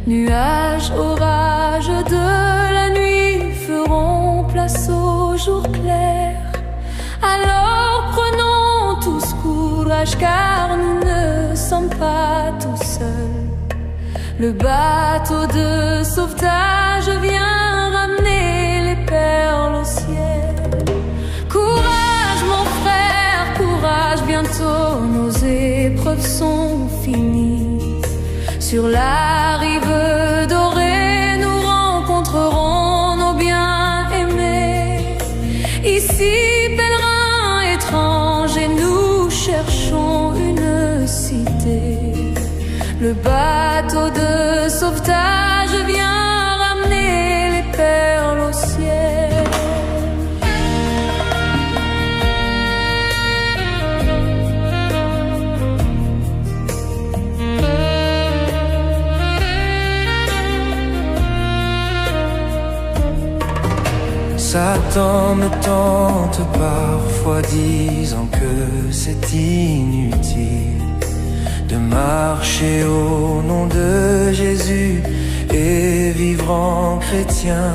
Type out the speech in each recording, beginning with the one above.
Nuages, orages de la nuit feront place au jour clair. Alors prenons tous courage, car nous ne sommes pas tout seuls. Le bateau de sauvetage vient ramener les perles au ciel. Courage mon frère, courage, bientôt nos épreuves sont finies. Sur la rive dorée, nous rencontrerons nos bien-aimés. Ici, pèlerins étrangers, nous cherchons une cité. Le bateau de sauvetage vient ramener les perles au ciel. Satan me tente parfois, disant que c'est inutile de marcher au nom de Jésus et vivre en chrétien.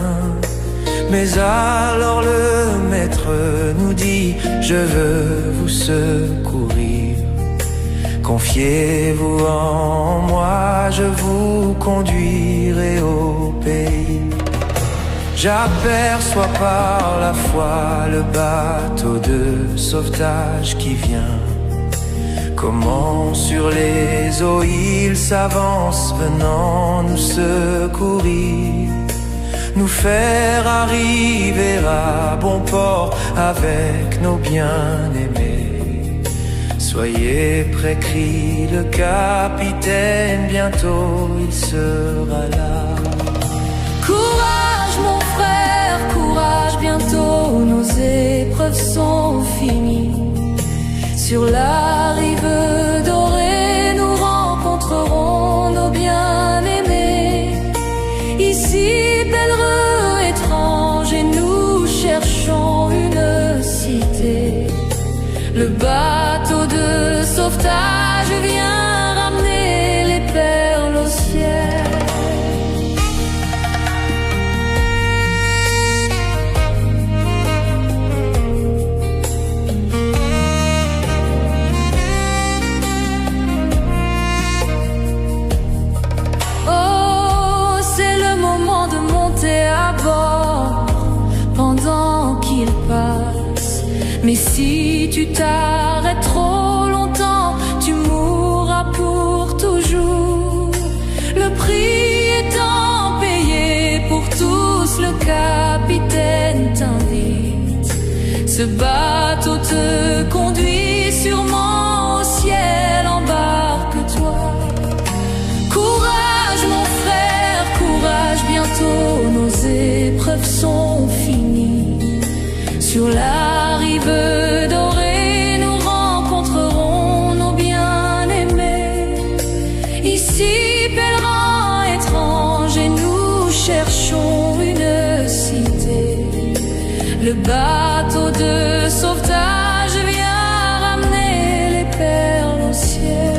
Mais alors le maître nous dit: je veux vous secourir. Confiez-vous en moi, je vous conduirai au pays. J'aperçois par la foi le bateau de sauvetage qui vient. Comment sur les eaux il s'avance, venant nous secourir, nous faire arriver à bon port avec nos bien-aimés. Soyez prêts, crie le capitaine, bientôt il sera là. Courage mon frère, courage, bientôt nos épreuves sont finies. Sur la rive dorée, nous rencontrerons nos bien-aimés. Ici, pèlerins étrangers, nous cherchons une cité. Le bateau de sauvetage vient ramener les perles au ciel. Mais si tu t'arrêtes trop longtemps, tu mourras pour toujours. Le prix étant payé pour tous, le capitaine t'invite. Ce bateau te conduit sûrement au ciel, embarque-toi. Courage mon frère, courage, bientôt nos épreuves sont finies. Sur la rive dorée, nous rencontrerons nos bien-aimés. Ici, pèlerins étrangers, nous cherchons une cité. Le bateau de sauvetage vient ramener les perles au ciel.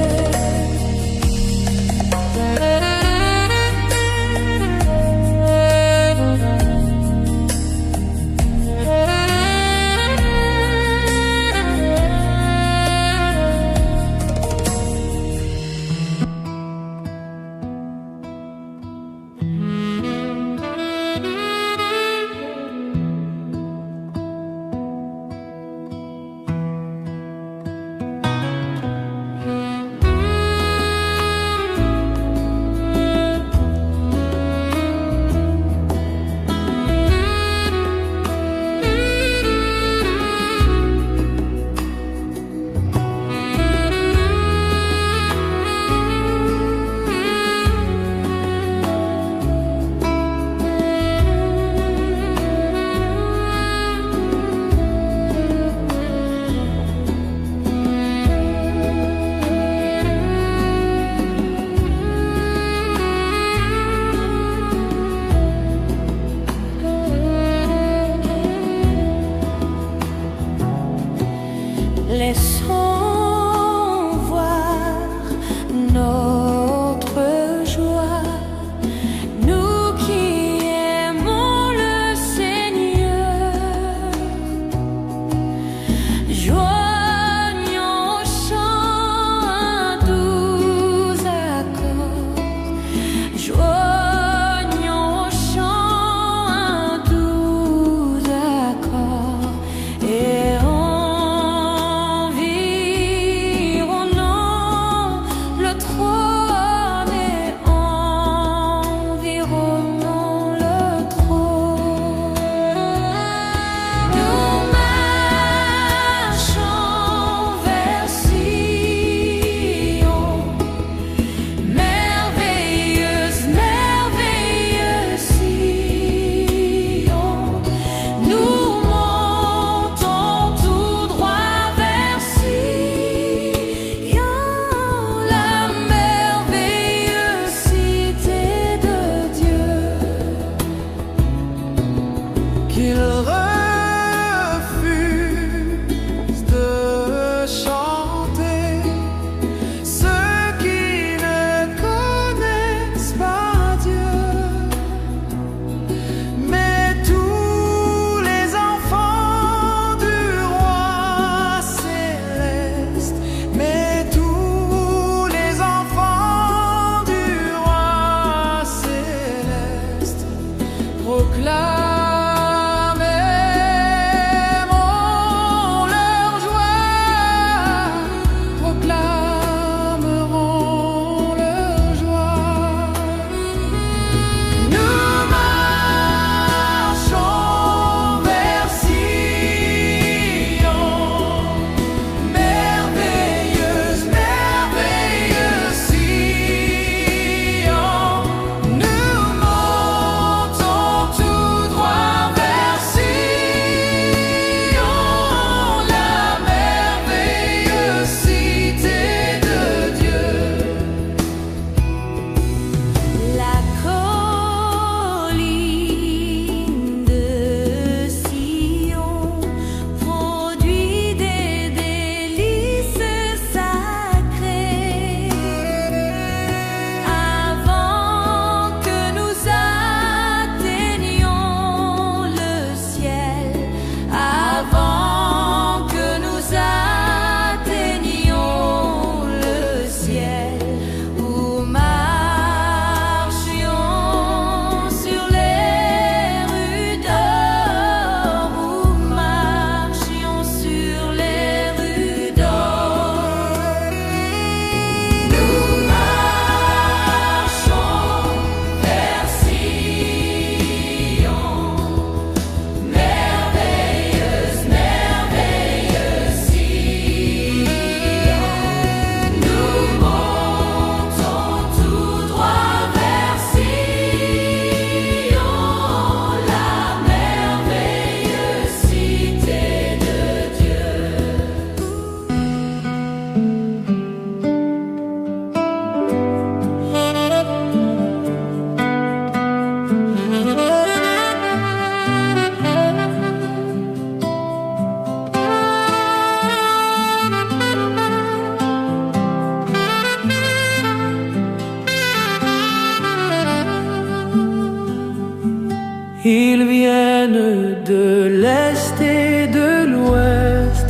Ils viennent de l'Est et de l'Ouest.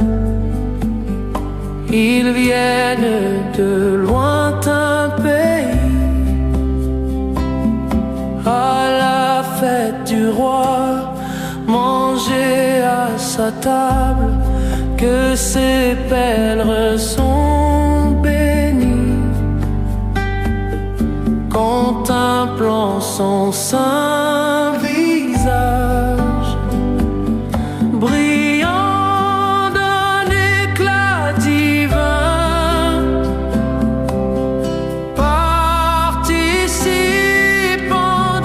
Ils viennent de lointains pays. À la fête du roi, manger à sa table, que ces pèlerins sont bénis, contemplant son saint visage, brillant d'un éclat divin, participant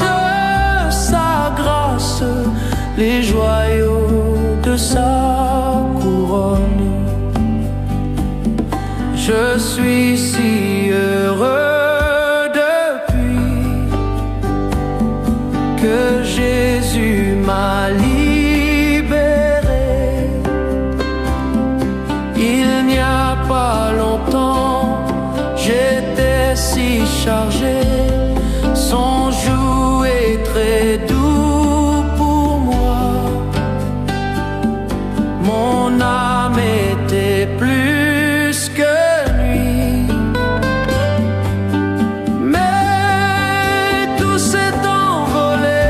de sa grâce, les joyaux de sa couronne. Je suis si heureux depuis que Jésus m'a libéré. Il n'y a pas longtemps, j'étais si chargé. Son joug est très doux pour moi. Mon âme était plus que lui. Mais tout s'est envolé.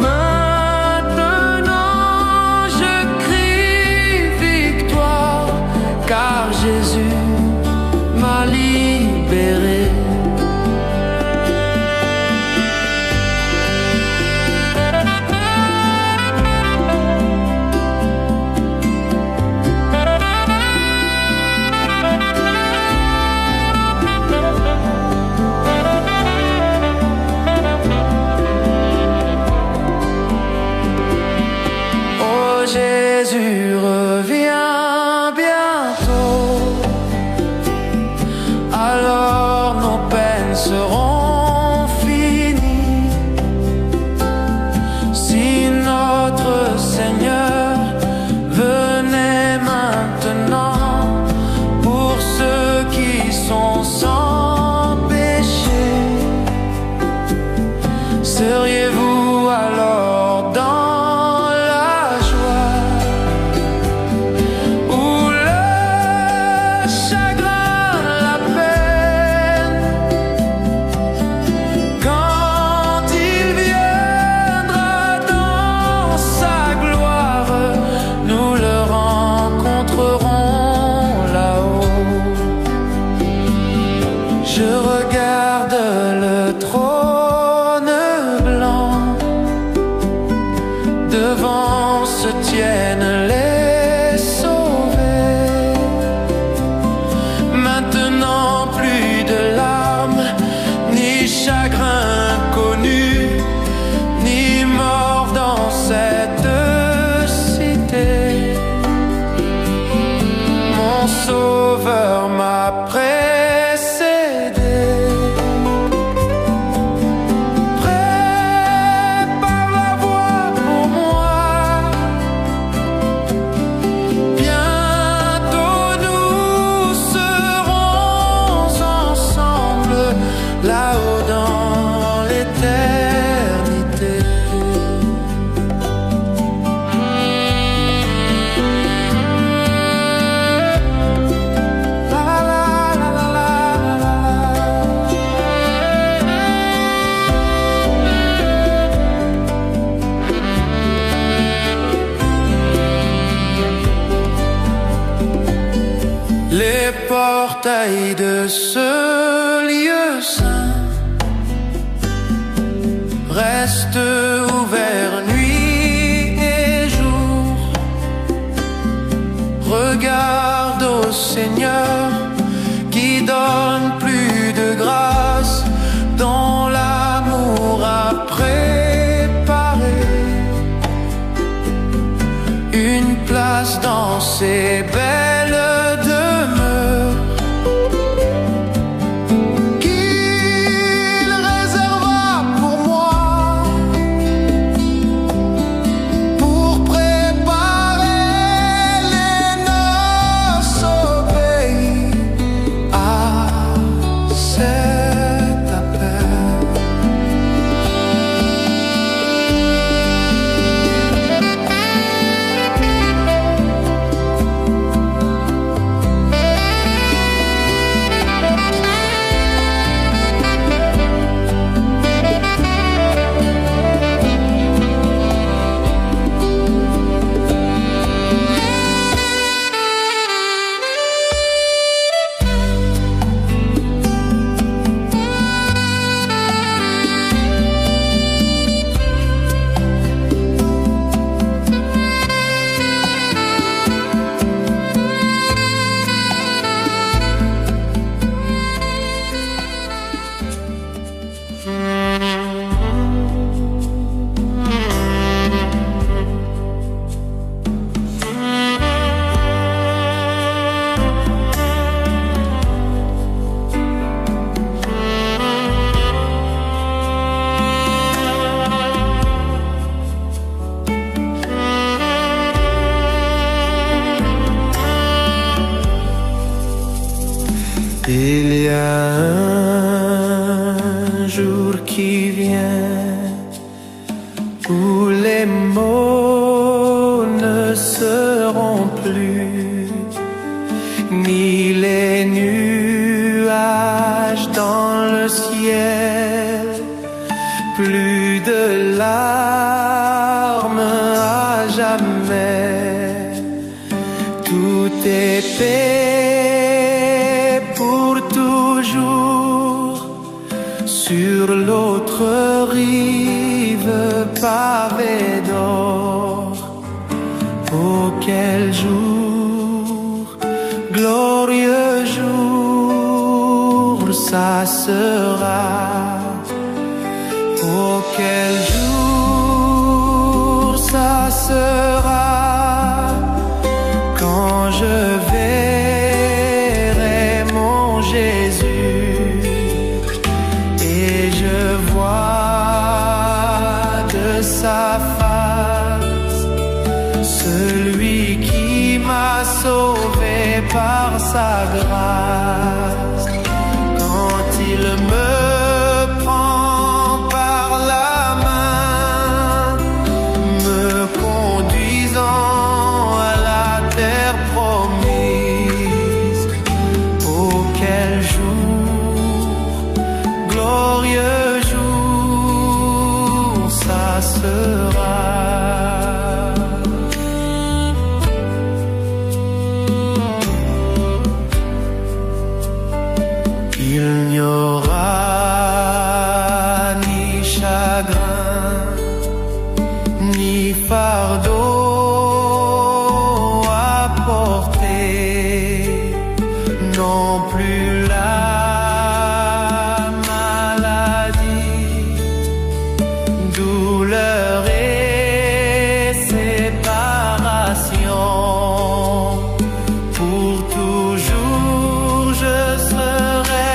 Maintenant je crie victoire, car Jésus m'a libéré. Oh, Jésus revient bientôt, alors nos peines seront finies. Si notre Seigneur venait maintenant, pour ceux qui sont sans péché, seriez-vous alors dans la joie ou le chagrin, la peine, quand il viendra dans sa gloire, nous le rencontrerons là-haut. Je regarde le trône blanc, devant se tiennent les sauvés. Maintenant plus de larmes, ni chagrin connu, ni mort dans cette cité. Mon Sauveur m'a précédé. Prépare la voie pour moi. Bientôt nous serons ensemble là-haut dans l'éternité. La la la la la la Les portails de ce lieu saint restent ouverts nuit et jour. Regarde au Seigneur qui donne plus de grâce, dont l'amour a préparé une place dans ses belles demeures, qu'il réserva pour moi, pour préparer les noces au pays. Ah, cet appel. a un jour qui vient où les mots ne seront plus, ni les nuages dans le ciel, plus de larmes à jamais. Tout est paix pour toujours sur l'autre rive pavée d'or. Oh quel jour, glorieux jour, ça sera. Oh quel jour ça sera, quand je verrai mon Jésus et je vois de sa face celui qui m'a sauvé par sa grâce. Quand il me prend par la main, me conduisant à la terre promise. Oh quel jour, glorieux jour, ça sera. Il n'y aura ni chagrin, ni fardeau à porter, non plus la maladie, douleur et séparation. Pour toujours je serai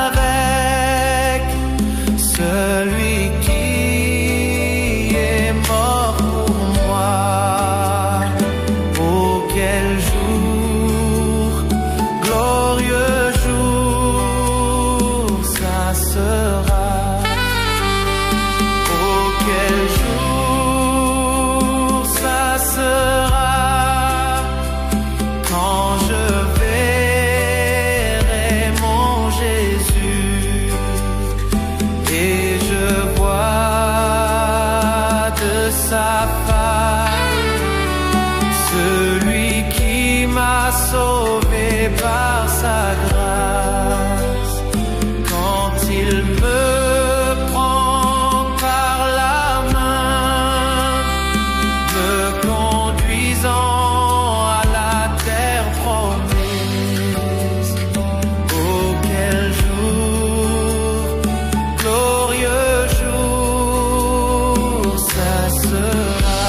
avec celui qui est mort pour moi. Oh quel jour, glorieux jour, ça sera. Oh quel jour ça sera, quand je verrai mon Jésus et je vois de sa face celui qui m'a sauvé par sa grâce. Quand il me prend par la main, me conduisant à la terre promise. Oh quel jour, glorieux jour, ça sera.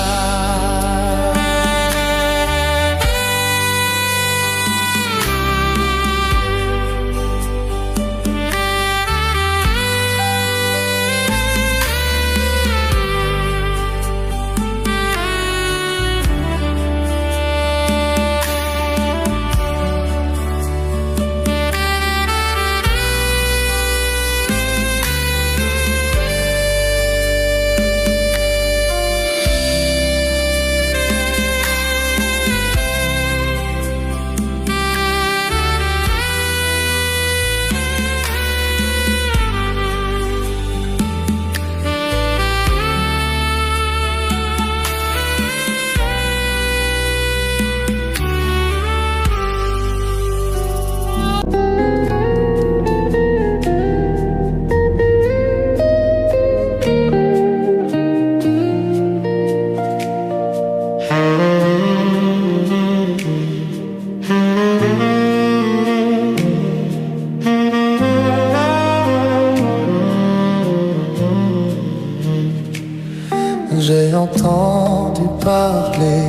J'ai entendu parler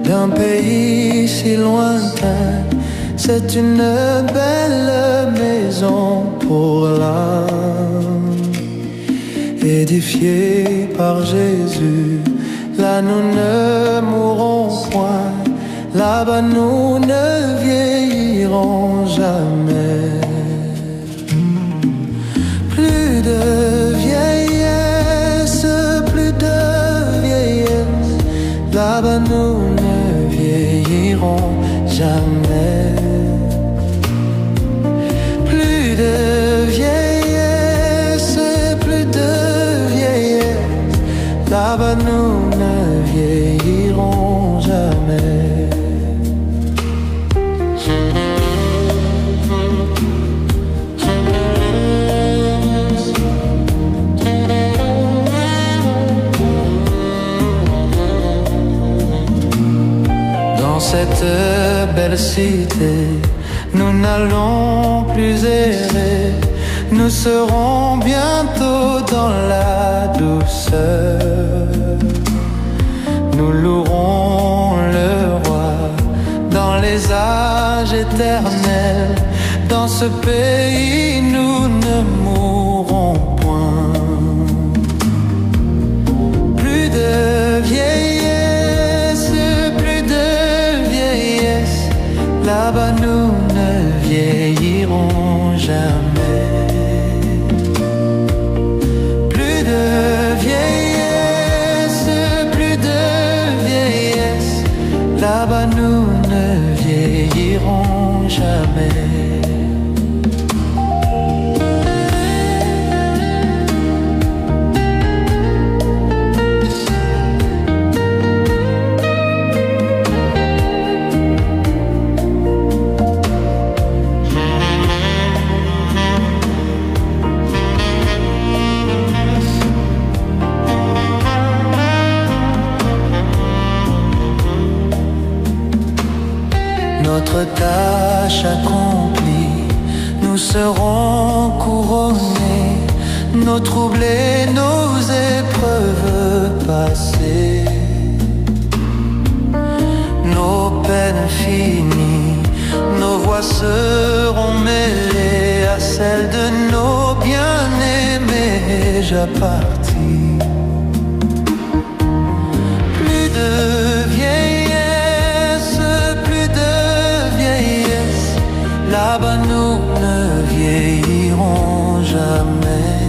d'un pays si lointain. C'est une belle maison pour l'âme, édifiée par Jésus. Là nous ne mourrons point, là-bas nous ne vieillirons jamais. jamais. Plus de vieillesse, plus de vieillesse, là-bas nous ne vieillirons jamais. Dans cette belle cité, nous n'allons plus errer, nous serons bientôt dans la douceur. Nous louerons le roi dans les âges éternels. Dans ce pays, nous ne mourrons point. Plus de vieillesse, plus de vieillesse, là-bas nous ne vieillirons jamais. Plus de vieillesse, plus de vieillesse, là-bas nous ne vieillirons jamais. Notre tâche accomplie, nous serons couronnés, nos troubles et nos épreuves passées, nos peines finies, nos voix seront mêlées à celles de nos bien-aimés déjà partis. Plus de là-bas nous ne vieillirons jamais.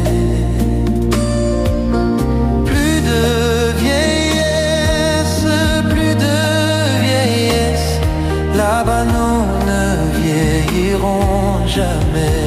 Plus de vieillesse, plus de vieillesse, là-bas nous ne vieillirons jamais.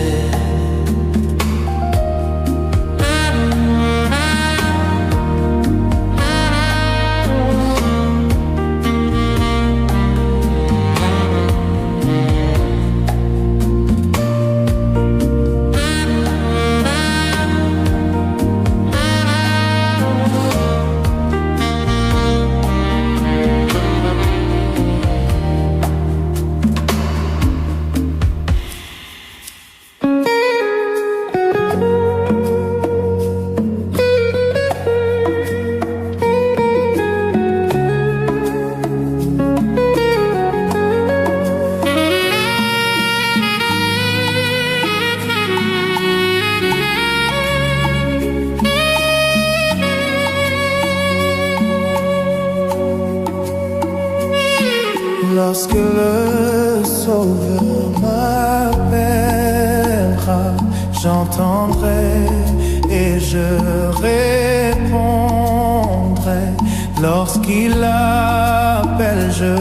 Lorsque le Sauveur m'appellera, j'entendrai et je répondrai. Lorsqu'il appelle, je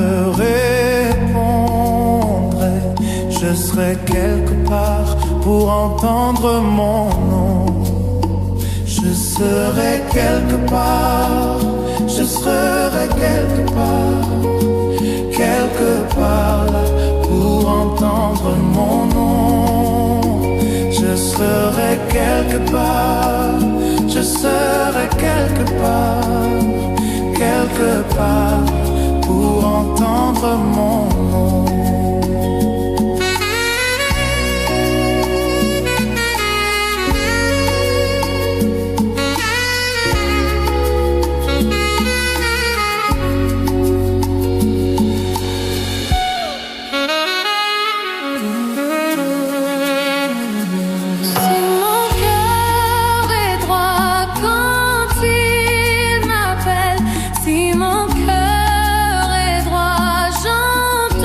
répondrai. Je serai quelque part pour entendre mon nom. Je serai quelque part, je serai quelque part là pour entendre mon nom. Je serai quelque part, je serai quelque part pour entendre mon nom. Si mon cœur est droit, j'entends.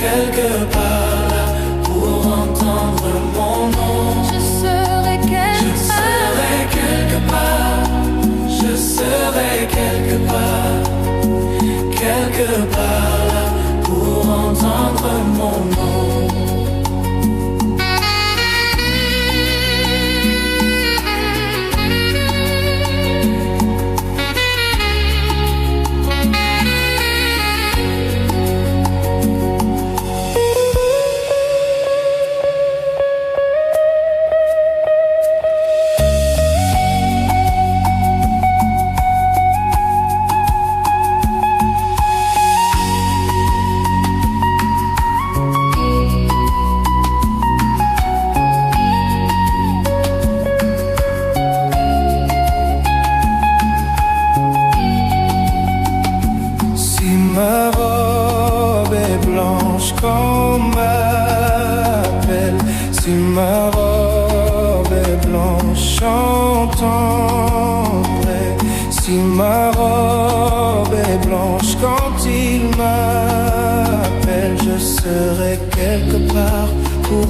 quelque part là pour entendre mon nom. Je serai quelque part. Je serai quelque part là pour entendre mon nom.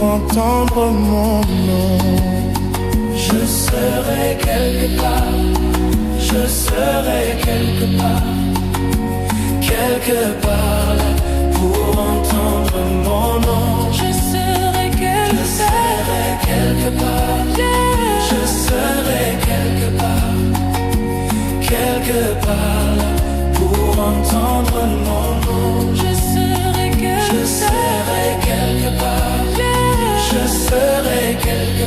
Entendre mon nom. Je serai quelque part. Je serai quelque part là pour entendre mon nom. Je serai quelque part. Je serai quelque part là pour entendre mon nom. Je serai quelque part. Je serai quelque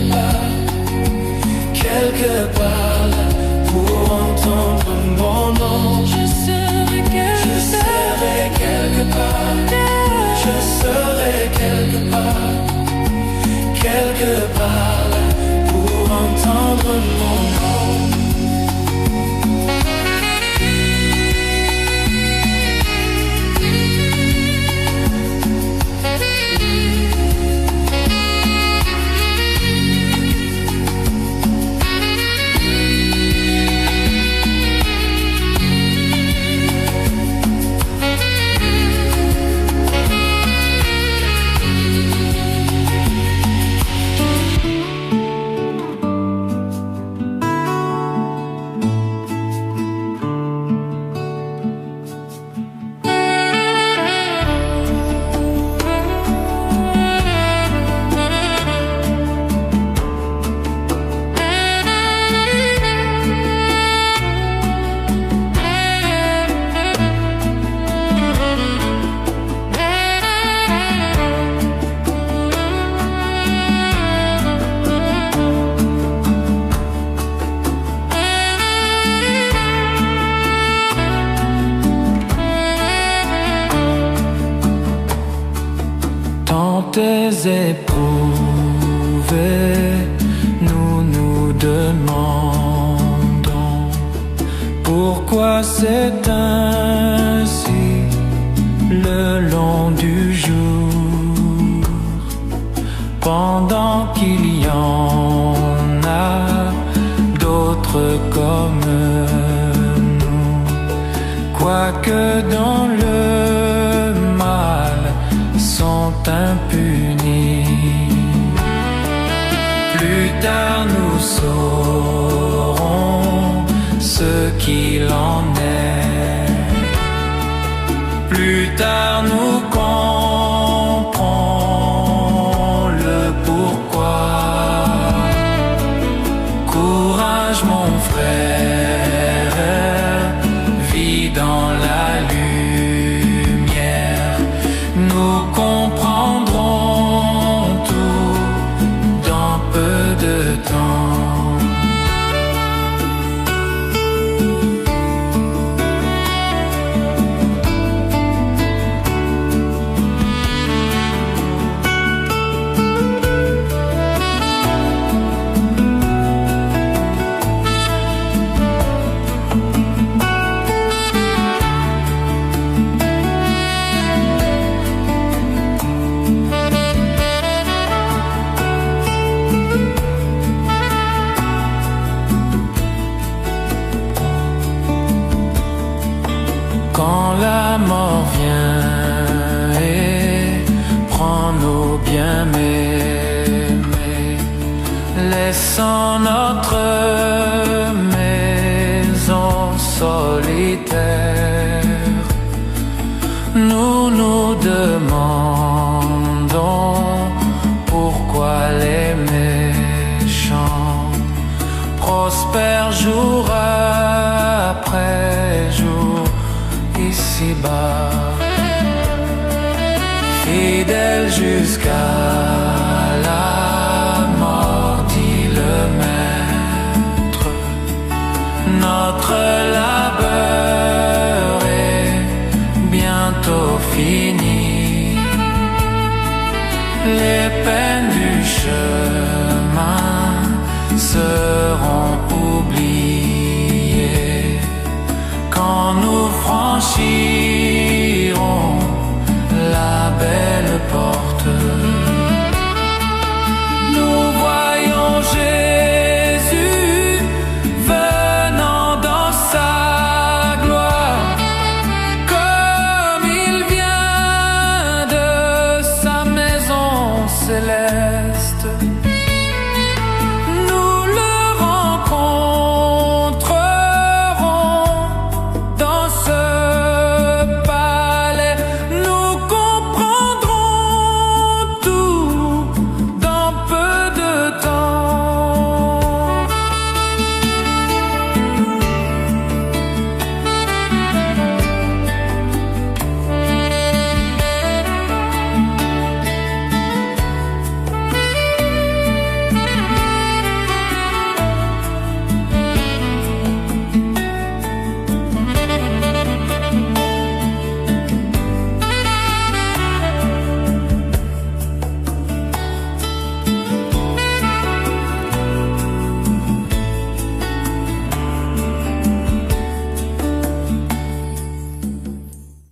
part là pour entendre mon nom. Je serai quelque part. Je serai quelque part là pour entendre mon nom. Éprouvés, nous demandons pourquoi c'est ainsi le long du jour, pendant qu'il y en a d'autres comme nous, quoique dans le mal sont impunis. Plus tard nous saurons ce qu'il en est. Plus tard nous comprendrons le pourquoi. Courage mon frère, vis dans la lumière. Nous comprendrons tout dans peu de temps. quand la mort vient et prend nos bien-aimés, laissant notre maison solitaire, nous nous demandons pourquoi les méchants prospèrent jour après jour ici-bas, fidèles jusqu'à la mort, dit le Maître. Notre labeur est bientôt fini, les peines du chemin seront oubliées quand nous franchirons la belle